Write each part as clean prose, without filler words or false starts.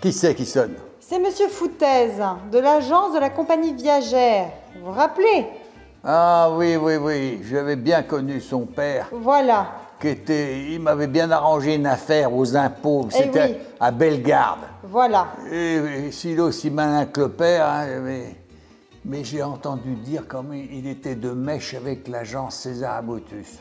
Qui c'est qui sonne? C'est Monsieur Foutaise, de l'agence de la compagnie viagère. Vous vous rappelez? Ah oui, oui, oui, j'avais bien connu son père. Voilà. Il m'avait bien arrangé une affaire aux impôts, c'était oui. à Bellegarde. Voilà. Et s'il est aussi malin que le père, hein, mais j'ai entendu dire comme il était de mèche avec l'agence César Abotus.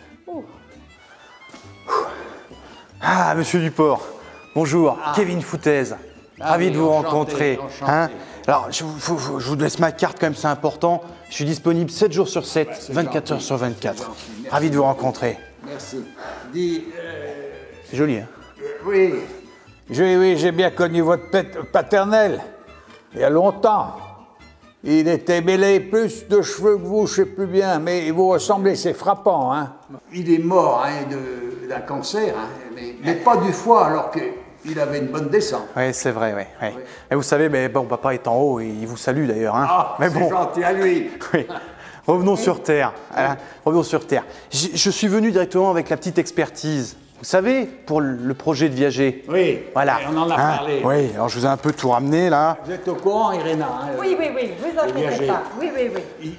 Ah, Monsieur Duport, bonjour, Kevin Foutaise. Ravi de vous rencontrer. Hein, alors, je vous laisse ma carte quand même, c'est important. Je suis disponible 7 jours sur 7, 24 heures sur 24. Ravi de vous rencontrer. Merci. Dis, C'est joli, hein? oui, j'ai bien connu votre paternel, il y a longtemps. Il était mêlé plus de cheveux que vous, je sais plus bien, mais vous ressemblez, c'est frappant, hein. Il est mort hein, d'un cancer, hein, mais pas du foie, alors qu'il avait une bonne descente. Oui, c'est vrai, oui. Ouais. Et vous savez, mais bon, papa est en haut et il vous salue d'ailleurs. Hein. Ah, mais c'est bon. gentil à lui. Oui. Revenons sur Terre. Hein. Revenons sur Terre. Je suis venu directement avec la petite expertise. Vous savez, pour le projet de Viager. Oui, voilà. on en a parlé. Oui, alors je vous ai un peu tout ramené là. Vous êtes au courant, Irena hein, Oui, vous inquiétez pas. Oui.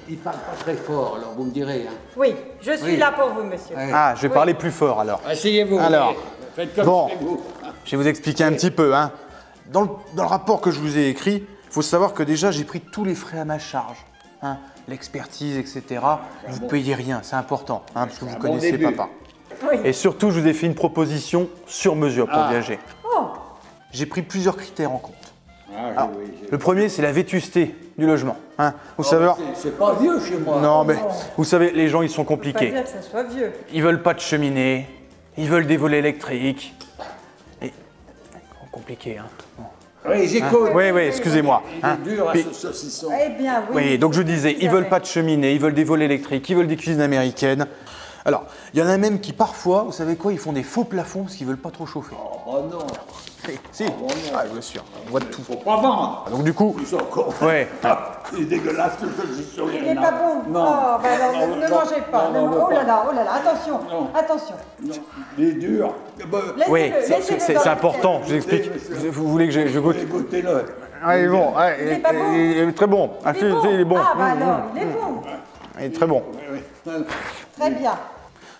Il parle pas très fort, alors vous me direz. Hein. Oui, je suis là pour vous, monsieur. Ouais. Ah, je vais parler plus fort alors. Asseyez-vous. Alors, faites comme bon, chez vous. je vais vous expliquer un petit peu. Hein. Dans le rapport que je vous ai écrit, il faut savoir que déjà j'ai pris tous les frais à ma charge. Hein. L'expertise, etc. Vous ne payez rien, c'est important, hein, parce que vous connaissez papa. Oui. Et surtout, je vous ai fait une proposition sur mesure pour Viager. Oh, J'ai pris plusieurs critères en compte. Ah, Alors, le premier, c'est la vétusté du logement. Hein. Vous savez, c'est pas vieux chez moi. non, mais vous savez, les gens, ils sont pas compliqués. dire que ça soit vieux. Ils veulent pas de cheminée, ils veulent des volets électriques. Et... compliqué, hein. Bon. Oui, j'écoute. Oui, excusez-moi. Il est dur à ce saucisson. Eh bien, oui. Oui, donc je disais, ils veulent pas de cheminée, ils veulent des volets électriques, ils veulent des cuisines américaines. Alors, il y en a même qui parfois, vous savez quoi, ils font des faux plafonds parce qu'ils veulent pas trop chauffer. Oh non. Si, bien sûr, on voit de tout. Faut pas vendre. Donc du coup, Ils sont cons. ouais. C'est dégueulasse tout ce que j'ai sur Il n'est pas bon. Non. Oh, bah alors, ne mangez pas. Oh là là, attention. Non. Attention. Non, il est dur. Oui, Laissez-le c'est dans important, je vous explique. Vous voulez que je goûte? Goûtez-le. Ah, il est bon, Il est pas bon. il est très bon. Ah, Il est bon. il est bon. Ah, bah alors, il est bon. Il est très bon. Très bien.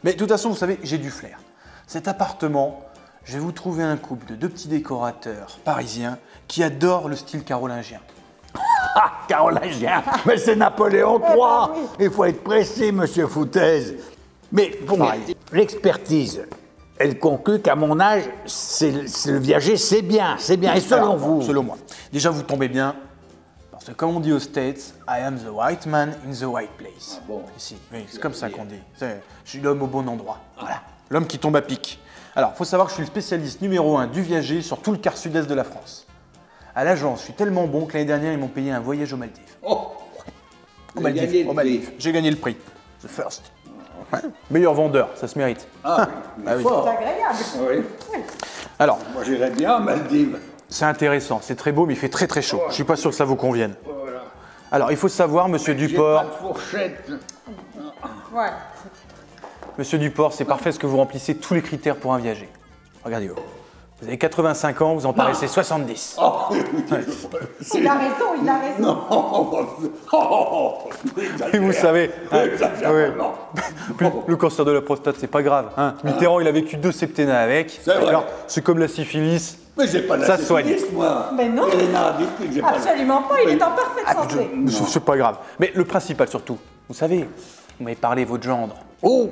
Mais de toute façon, vous savez, j'ai du flair. Cet appartement, je vais vous trouver un couple de 2 petits décorateurs parisiens qui adorent le style carolingien. Ah, carolingien. Mais c'est Napoléon III. bah oui. Il faut être pressé, monsieur Foutaise. Mais bon, l'expertise, elle conclut qu'à mon âge, c'est le Viager, c'est bien. Et selon Alors, vous? Selon moi. Déjà, vous tombez bien. Parce que comme on dit aux States, I am the right man in the right place. Ah bon? Ici, oui, c'est comme ça qu'on dit. Je suis l'homme au bon endroit. Voilà. L'homme qui tombe à pic. Alors, il faut savoir que je suis le spécialiste numéro 1 du Viager sur tout le quart sud-est de la France. À l'agence, je suis tellement bon que l'année dernière, ils m'ont payé un voyage aux Maldives. Oh, Aux Maldives. J'ai gagné le prix. The first. Ouais. Meilleur vendeur, ça se mérite. Ah oui, fort. C'est agréable. Oui. Alors, Moi, j'irais bien à Maldives. c'est intéressant, c'est très beau, mais il fait très très chaud. Je suis pas sûr que ça vous convienne. Voilà. Alors, il faut savoir, monsieur J'ai Duport, pas de fourchette. Voilà. monsieur Duport, c'est parfait parce que vous remplissez tous les critères pour un Viager. Regardez-vous. Vous avez 85 ans, vous en paraissez 70. Oh, Il a raison. non. Oh, Et vous savez, hein, Exagérément. le cancer de la prostate, c'est pas grave. Hein. Mitterrand, il a vécu 2 septennats avec. C'est vrai. Alors, c'est comme la syphilis. Mais j'ai pas de Ça la soigne. syphilis, moi. Mais non. Irena, dites-lui que j'ai pas de- Absolument pas. Il est en parfaite santé. C'est pas grave. Mais le principal surtout, vous savez, vous m'avez parlé de votre gendre. Oh,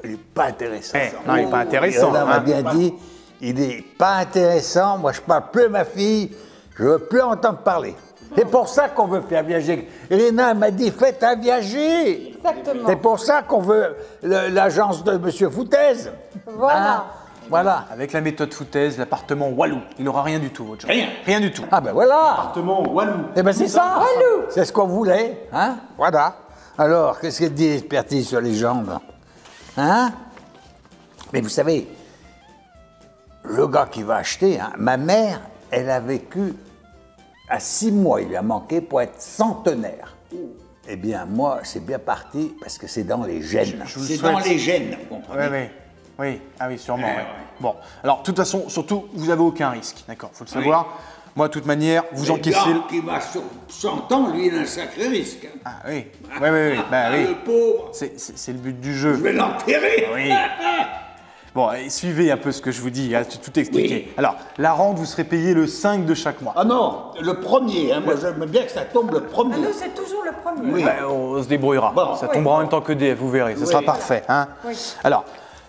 il est pas intéressant. Eh, ça. non, il est pas intéressant, Irena m'a hein. bien dit, il est pas intéressant. Moi, je parle plus à ma fille. Je veux plus entendre parler. C'est pour ça qu'on veut faire Viager. Irena m'a dit, faites un Viager. Exactement. C'est pour ça qu'on veut l'agence de monsieur Foutaise. Voilà. Hein? Voilà. Avec la méthode Foutaise, l'appartement Walou, il n'aura rien du tout, votre gendre. Rien du tout. Ah ben voilà. Appartement Walou. Eh ben c'est ça. C'est ce qu'on voulait. Hein? Voilà. Alors, qu'est-ce qu'elle dit l'expertise sur les jambes? Hein? Mais vous savez, le gars qui va acheter, hein, ma mère, elle a vécu à 6 mois, il lui a manqué pour être centenaire. Eh bien, moi, c'est bien parti parce que c'est dans les gènes. Je vous C'est souhaite. dans les gènes, vous comprenez? Oui, ah oui, sûrement. Ouais, ouais. ouais. Bon, alors, de toute façon, surtout, vous n'avez aucun risque, d'accord, faut le savoir. Moi, de toute manière, vous encaissez... Le gars qui va sur 100 ans, lui, il a un sacré risque. Ah oui, oui. Le pauvre. C'est le but du jeu. Je vais l'enterrer. Oui. Bon, et suivez un peu ce que je vous dis, hein, tout expliqué. Oui. Alors, la rente, vous serez payé le 5 de chaque mois. Ah non, le premier. Hein, moi, j'aime bien que ça tombe le premier. Ah, nous, c'est toujours le premier. Oui. Ben, on se débrouillera. Bon. Ça tombera en même temps que DF, vous verrez. Ce sera parfait. Hein. Oui. Alors,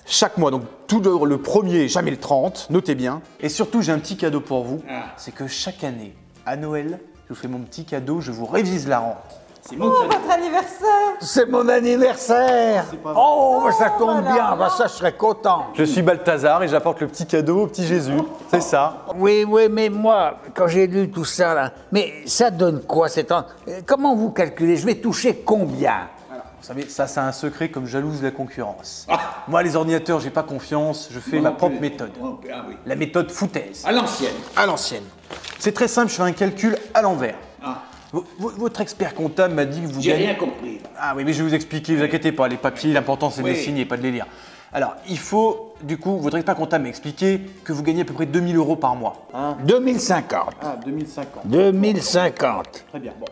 chaque mois, donc tout le premier, jamais le 30, notez bien. Et surtout, j'ai un petit cadeau pour vous. Ah. C'est que chaque année, à Noël, je vous fais mon petit cadeau, je vous révise la rente. C'est Oh, votre anniversaire. C'est mon anniversaire. Oh, bah, ça tombe voilà. bien. Bah, ça, je serais content. Je suis Balthazar et j'apporte le petit cadeau au petit Jésus. C'est ça. Oui, mais moi, quand j'ai lu tout ça, là, mais ça donne quoi cette comment vous calculez? Je vais toucher combien? Vous savez, ça, c'est un secret comme jalouse la concurrence. Moi, les ordinateurs, j'ai pas confiance, je fais ma propre méthode. Ah oui. La méthode foutaise. À l'ancienne. À l'ancienne. C'est très simple, je fais un calcul à l'envers. Ah. Votre expert comptable m'a dit que vous J'ai gagnez... rien compris. Ah oui, mais je vais vous expliquer, vous inquiétez pas, les papiers, l'important c'est de les Oui. signer, pas de les lire. Alors, il faut, du coup, votre expert comptable m'a expliqué que vous gagnez à peu près 2000 € par mois. 2050. Ah, 2050. 2050. Très bien, bon.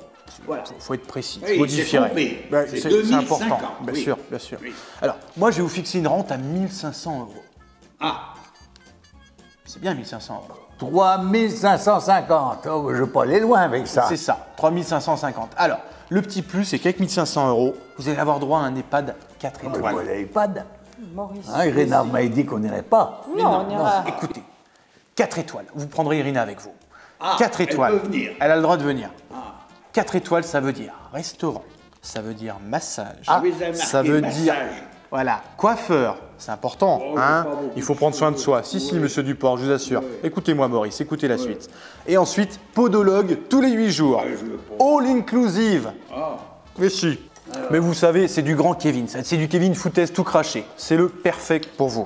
Voilà. Faut être précis, Oui, faut c'est différer. trompé. Ben, C'est c'est 2050, important, bien oui. sûr, bien sûr. Oui. Alors, moi, je vais vous fixer une rente à 1500 €. Ah, C'est bien 1500 €. 3550. Oh, je vais pas aller loin avec ça. C'est ça, 3550. Alors, le petit plus, c'est qu'avec 1500 €, vous allez avoir droit à un EHPAD 4 On étoiles. va l'iPad. Maurice. Hein, Irina m'a dit qu'on n'irait pas. Non, on ira. Écoutez, 4 étoiles. Vous prendrez Irina avec vous. Ah, 4 elle étoiles. peut venir. Elle a le droit de venir. 4 étoiles, ça veut dire restaurant, ça veut dire massage, Oui, vous avez ça marqué veut massage. dire voilà, coiffeur. C'est important, hein. pas beaucoup Il faut prendre soin de soi. Si, monsieur Duport, je vous assure. Écoutez-moi, Maurice, écoutez la suite. Et ensuite, podologue tous les 8 jours. All inclusive. Mais si. Mais vous savez, c'est du grand Kevin. C'est du Kevin foutaise tout craché. C'est le perfect pour vous.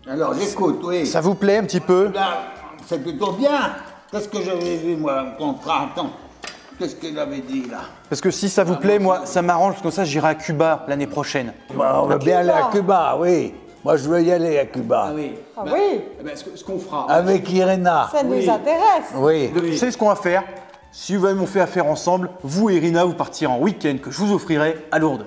Alors, j'écoute, oui. Ça vous plaît un petit peu? Là, c'est plutôt bien. Qu'est-ce que j'avais vu, moi, un contrat? Attends. Qu'est-ce qu'il avait dit, là? Parce que si ça vous plaît, moi, ça m'arrange, comme ça, j'irai à Cuba l'année prochaine. Bah, on va bien aller à Cuba, oui. Moi, je veux y aller à Cuba. oui. Ah oui, Ce qu'on fera. Avec Irina. ça nous intéresse. Oui. Vous savez ce qu'on va faire? Si vous m'ont fait affaire ensemble, vous et Irina, vous partirez en week-end que je vous offrirai à Lourdes.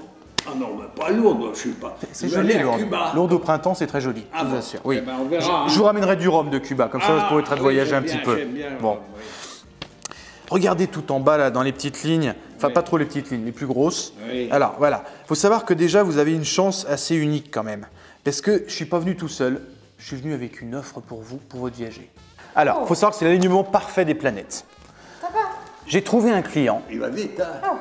Ah non, mais pas lourde, je suis pas. C'est Je vais joli, aller à Lourdes. Cuba. Lourdes au printemps, c'est très joli, je vous bon. assure. Oui. Eh ben, on verra, hein. Je vous ramènerai du rhum de Cuba, comme ça, vous pourrez être de voyager un petit peu. J'aime bien, Bon. oui. Regardez tout en bas, là, dans les petites lignes. Enfin, pas trop les petites lignes, les plus grosses. Oui. Alors, voilà. Il faut savoir que déjà, vous avez une chance assez unique quand même. Parce que je ne suis pas venu tout seul. Je suis venu avec une offre pour vous, pour votre viager. Alors, il faut savoir que c'est l'alignement parfait des planètes. Ça va. J'ai trouvé un client. Il va vite, hein.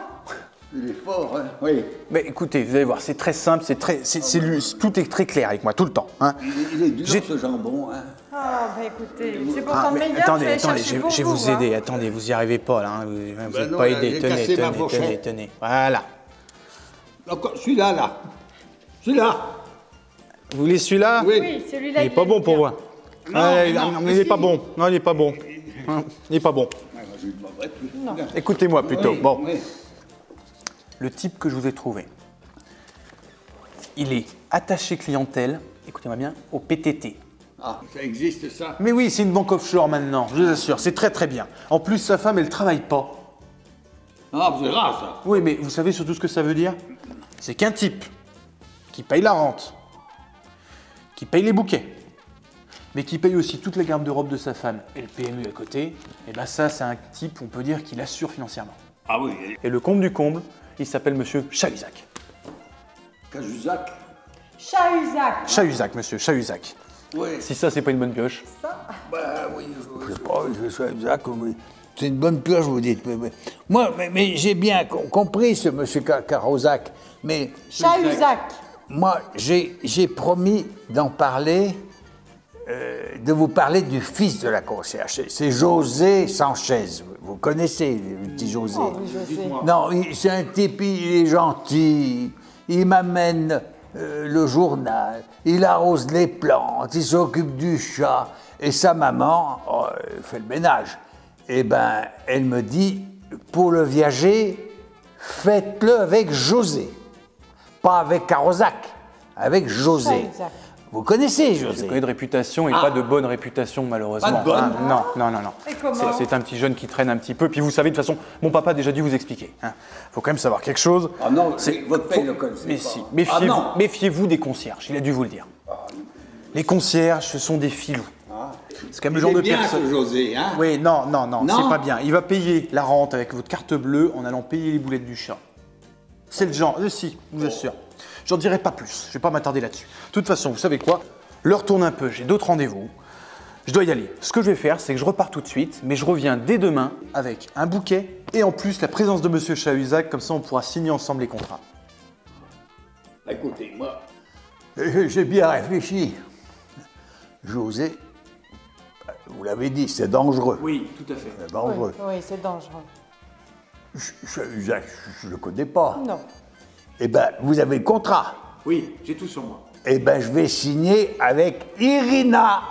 Il est fort, hein. Oui. Mais écoutez, vous allez voir, c'est très simple, tout est très clair avec moi, tout le temps. Hein. Il est dur, J'ai- ce jambon, hein. Ah, bah écoutez, c'est Ah, pourtant le mais meilleur. attendez, je vais attendez, chercher je pour vais vous hein. aider. Attendez, vous n'y arrivez pas là. Hein. Vous n'êtes non, pas là, aidé. j'ai Tenez, cassé ma tenez, fourchette. tenez, tenez. Voilà. Encore celui-là, là. Celui-là. Vous voulez celui-là? Oui, celui-là. Il n'est pas bon pour moi. Non, Ouais, non, non, mais il n'est si. pas bon. Non, il n'est pas bon. Hein, il n'est pas bon. Ah, je lui demanderai plus. Écoutez-moi plutôt. Oui, Bon, oui. le type que je vous ai trouvé, il est attaché clientèle, écoutez-moi bien, au PTT. Ah, ça existe, ça. Mais oui, c'est une banque offshore maintenant, je vous assure, c'est très très bien. En plus, sa femme, elle travaille pas. Ah, c'est rare, ça. Oui, mais vous savez surtout ce que ça veut dire? C'est qu'un type qui paye la rente, qui paye les bouquets, mais qui paye aussi toute la garde de robe de sa femme et le PMU à côté, et bien ça, c'est un type, on peut dire, qu'il assure financièrement. Ah oui, Et le comble du comble, il s'appelle Monsieur Chahuzac. Cahuzac. Cahuzac. Chahuzac, monsieur, Chahuzac. Oui. Si ça, c'est pas une bonne pioche. Bah oui, je sais pas, je sais Cahuzac, oui. C'est une bonne pioche, vous dites. Moi, mais j'ai bien compris ce monsieur Cahuzac, mais Cahuzac. moi, j'ai promis d'en parler, de vous parler du fils de la concierge. C'est José Sanchez. Vous connaissez le petit José? Oh, oui, je sais. Non, c'est un type, il est gentil, il m'amène le journal, il arrose les plantes, il s'occupe du chat, et sa maman fait le ménage. Eh ben, elle me dit, pour le viager, faites-le avec José, pas avec Cahuzac, avec José. Cahuzac. Vous connaissez Je José? connais de réputation et pas de bonne réputation, malheureusement. Pas de bonne? Non, non, non, non. Et comment? C'est un petit jeune qui traîne un petit peu. Puis vous savez, de toute façon, mon papa a déjà dû vous expliquer. Faut quand même savoir quelque chose. Ah non, C'est- votre père le connaissait Mais pas. si, Ah non. méfiez-vous des concierges, il a dû vous le dire. Les concierges, ce sont des filous. C'est quand même le genre de personne. José, hein? Oui, non, non, non, Non. c'est pas bien. Il va payer la rente avec votre carte bleue en allant payer les boulettes du chat. C'est le genre, si, je vous assure. J'en dirai pas plus, je vais pas m'attarder là-dessus. De toute façon, vous savez quoi? L'heure tourne un peu, j'ai d'autres rendez-vous. Je dois y aller. Ce que je vais faire, c'est que je repars tout de suite, mais je reviens dès demain avec un bouquet et en plus la présence de Monsieur Cahuzac, comme ça on pourra signer ensemble les contrats. Écoutez, moi, j'ai bien réfléchi. José, vous l'avez dit, c'est dangereux. Oui, tout à fait. C'est Oui, dangereux. oui, c'est dangereux. Je ne le connais pas. Non. Eh bien, vous avez le contrat. Oui, j'ai tout sur moi. Eh bien, je vais signer avec Irina.